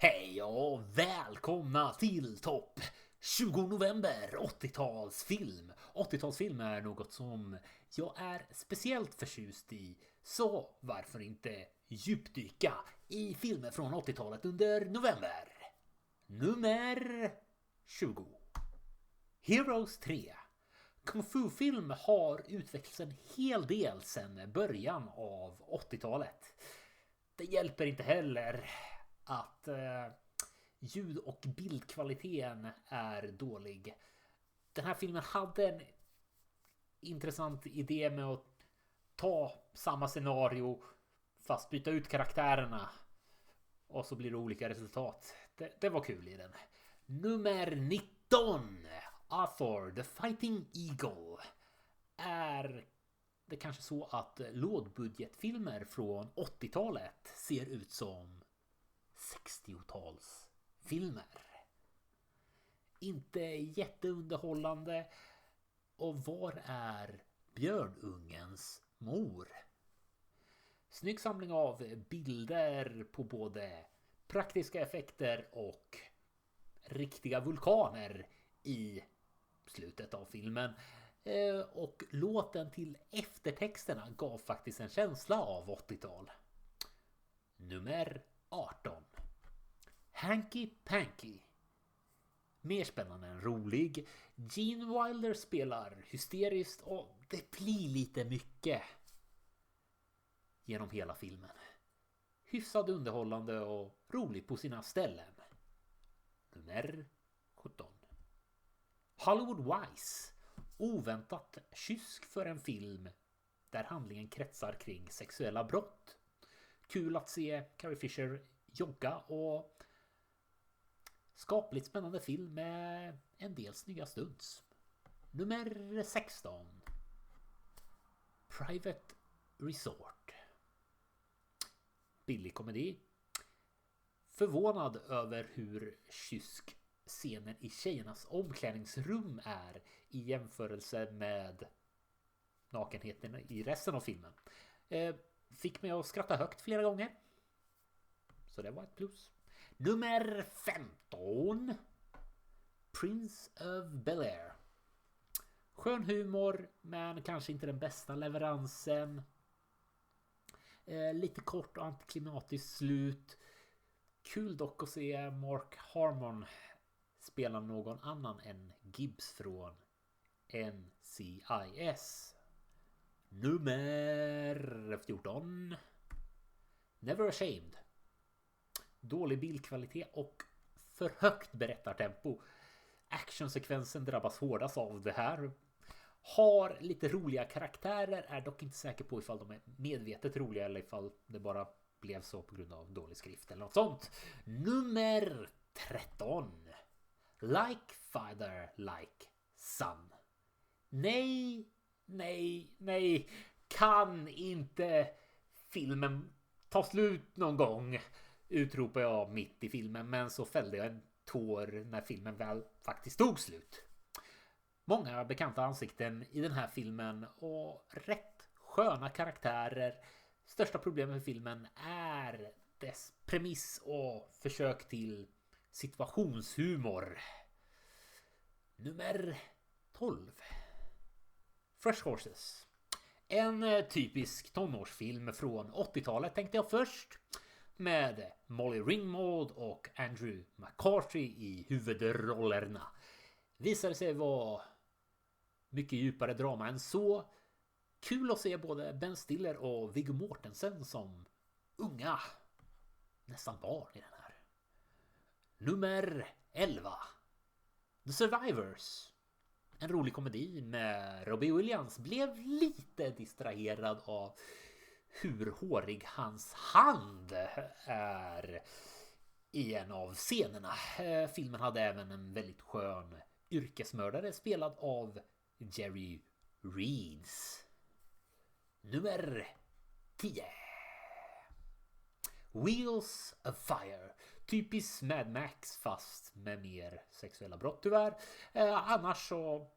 Hej och välkomna till topp 20 november 80-talsfilm. 80-talsfilm är något som jag är speciellt förtjust i, så varför inte djupdyka i filmer från 80-talet under november. Nummer 20. Heroes 3. Kung Fu-film har utvecklats en hel del sedan början av 80-talet. Det hjälper inte heller att ljud- och bildkvaliteten är dålig. Den här filmen hade en intressant idé med att ta samma scenario fast byta ut karaktärerna och så blir det olika resultat. Det var kul i den. Nummer 19. Arthur the Fighting Eagle. Är det kanske så att lågbudgetfilmer från 80-talet ser ut som 60-talsfilmer. Inte jätteunderhållande. Och var är björnungens mor? Snygg samling av bilder på både praktiska effekter och riktiga vulkaner i slutet av filmen. Och låten till eftertexterna gav faktiskt en känsla av 80-tal. Nummer 18. Hanky Panky. Mer spännande än rolig. Gene Wilder spelar hysteriskt och det blir lite mycket genom hela filmen. Hyfsad underhållande och rolig på sina ställen. Nummer 17. Hollywood Wise. Oväntat kysk för en film där handlingen kretsar kring sexuella brott. Kul att se Carrie Fisher jogga och skapligt spännande film med en del snygga stunts. Nummer 16. Private Resort. Billig komedi. Förvånad över hur kysk scenen i tjejernas omklädningsrum är i jämförelse med nakenheten i resten av filmen. Fick mig att skratta högt flera gånger. Så det var ett plus. Nummer 15. Prince of Bel-Air. Skön humor, men kanske inte den bästa leveransen. Lite kort och antiklimatiskt slut. Kul dock att se Mark Harmon spela någon annan än Gibbs från NCIS. Nummer 14. Never Ashamed. Dålig bildkvalitet och för högt berättartempo. Actionsekvensen drabbas hårdast av det här. Har lite roliga karaktärer, är dock inte säker på ifall de är medvetet roliga eller ifall det bara blev så på grund av dålig skrift eller något sånt. Nummer 13. Like Father, Like Son. Nej. Kan inte filmen ta slut någon gång? Utropar jag mitt i filmen, men så fällde jag en tår när filmen väl faktiskt tog slut. Många bekanta ansikten i den här filmen och rätt sköna karaktärer. Största problemet med filmen är dess premiss och försök till situationshumor. Nummer 12. Fresh Horses. En typisk tonårsfilm från 80-talet tänkte jag först. Med Molly Ringwald och Andrew McCarthy i huvudrollerna. Visade sig vara mycket djupare drama än så. Kul att se både Ben Stiller och Viggo Mortensen som unga, nästan barn i den här. Nummer 11. The Survivors. En rolig komedi med Robbie Williams. Blev lite distraherad av hur hårig hans hand är i en av scenerna. Filmen hade även en väldigt skön yrkesmördare spelad av Jerry Reeds. Nummer 10. Wheels of Fire. Typisk Mad Max fast med mer sexuella brott tyvärr. Annars så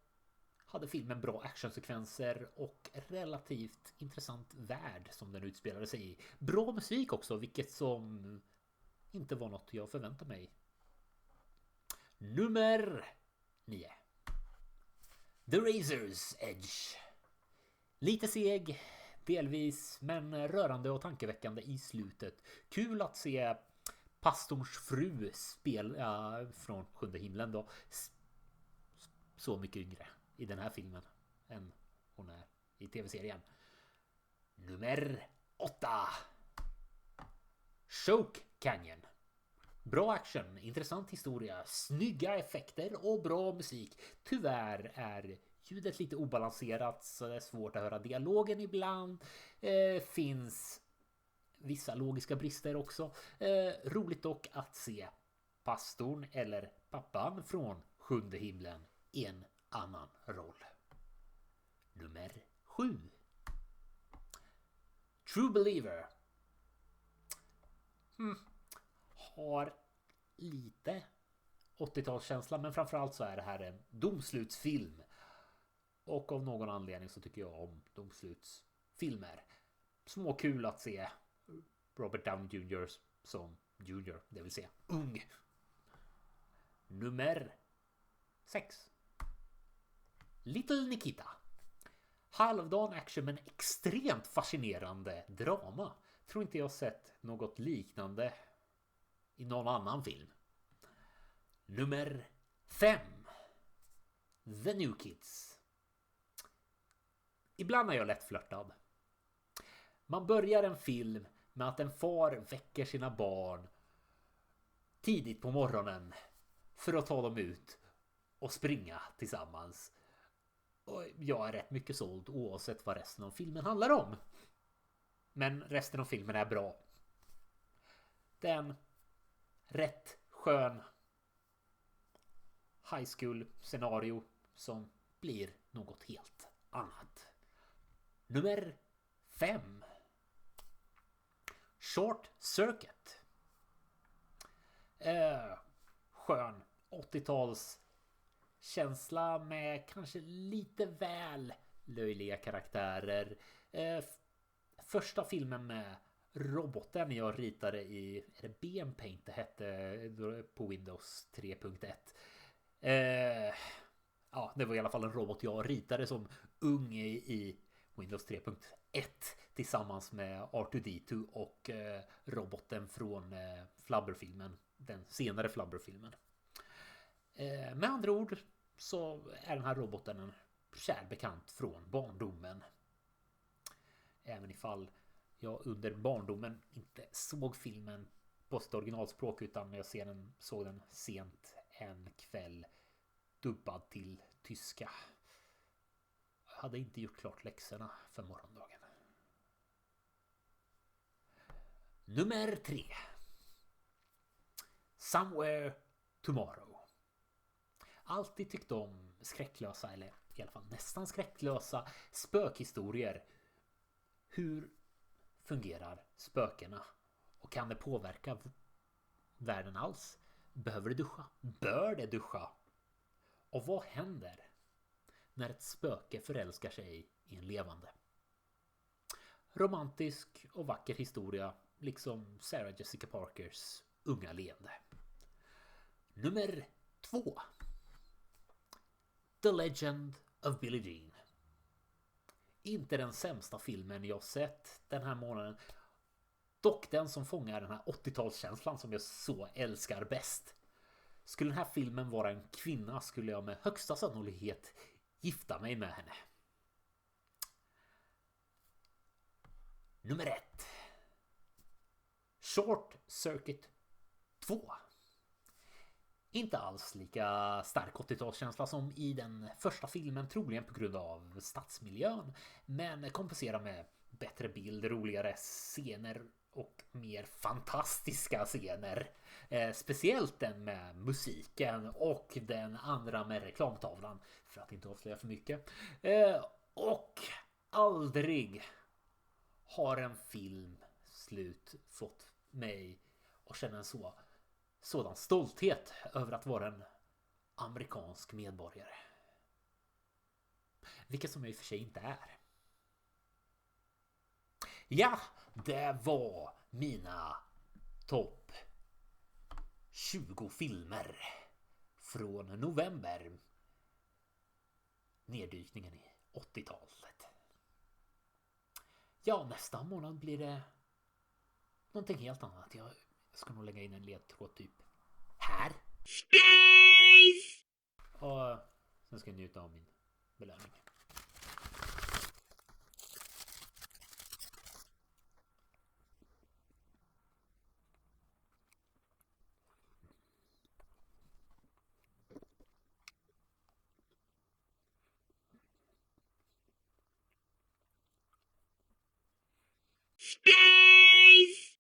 hade filmen bra actionsekvenser och relativt intressant värld som den utspelade sig i. Bra musik också, vilket som inte var något jag förväntade mig. Nummer 9. The Razor's Edge. Lite seg, delvis, men rörande och tankeväckande i slutet. Kul att se pastorns fru spela från Sjunde himlen då. Så mycket yngre i den här filmen än hon är i tv-serien. Nummer 8. Choke Canyon. Bra action, intressant historia, snygga effekter och bra musik. Tyvärr är ljudet lite obalanserat så det är svårt att höra dialogen ibland. Finns vissa logiska brister också. Roligt dock att se pastorn eller pappan från Sjunde himlen i en annan roll. Nummer 7. True Believer. Har lite 80-talskänsla, men framförallt så är det här en domslutsfilm. Och av någon anledning så tycker jag om domslutsfilmer. Småkul att se Robert Downey Jr. som Junior, det vill säga ung. Nummer 6. Little Nikita. Halvdan action men extremt fascinerande drama. Tror inte jag sett något liknande i någon annan film. Nummer 5. The New Kids. Ibland är jag lätt flörtad. Man börjar en film med att en far väcker sina barn tidigt på morgonen för att ta dem ut och springa tillsammans. Och jag är rätt mycket såld oavsett vad resten av filmen handlar om. Men resten av filmen är bra. Den rätt skön high school scenario som blir något helt annat. Nummer 5. Short Circuit. Skön 80-tals känsla med kanske lite väl löjliga karaktärer. Första filmen med roboten jag ritade i, är det BM Paint det hette på Windows 3.1. Ja, det var i alla fall en robot jag ritade som ung i Windows 3.1 tillsammans med R2D2 och roboten från Flubber-filmen, den senare Flubber-filmen. Med andra ord så är den här roboten en kär bekant från barndomen. Även ifall jag under barndomen inte såg filmen på sitt originalspråk utan jag såg den sent en kväll dubbad till tyska. Jag hade inte gjort klart läxorna för morgondagen. Nummer 3. Somewhere Tomorrow. Alltid tyckt om skräcklösa, eller i alla fall nästan skräcklösa spökhistorier. Hur fungerar spökena? Och kan det påverka världen alls? Behöver det duscha? Bör det duscha? Och vad händer när ett spöke förälskar sig i en levande? Romantisk och vacker historia, liksom Sarah Jessica Parkers unga leende. Nummer 2. The Legend of Billie Jean. Inte den sämsta filmen jag sett den här månaden. Dock den som fångar den här 80-talskänslan som jag så älskar bäst. Skulle den här filmen vara en kvinna skulle jag med högsta sannolikhet gifta mig med henne. Nummer 1. Short Circuit 2. Inte alls lika stark 80-talskänsla som i den första filmen, troligen på grund av stadsmiljön, men kompenserar med bättre bild, roligare scener och mer fantastiska scener. Speciellt den med musiken och den andra med reklamtavlan, för att inte avslöja för mycket. Och aldrig har en film slut fått mig att känna en sådan stolthet över att vara en amerikansk medborgare. Vilket som jag i och för sig inte är. Ja, det var mina topp 20 filmer från november. Neddykningen i 80-talet. Ja, nästa månad blir det någonting helt annat. Jag ska nog lägga in en ledtråd typ här. Space! Och sen ska jag njuta av min belöning. Space!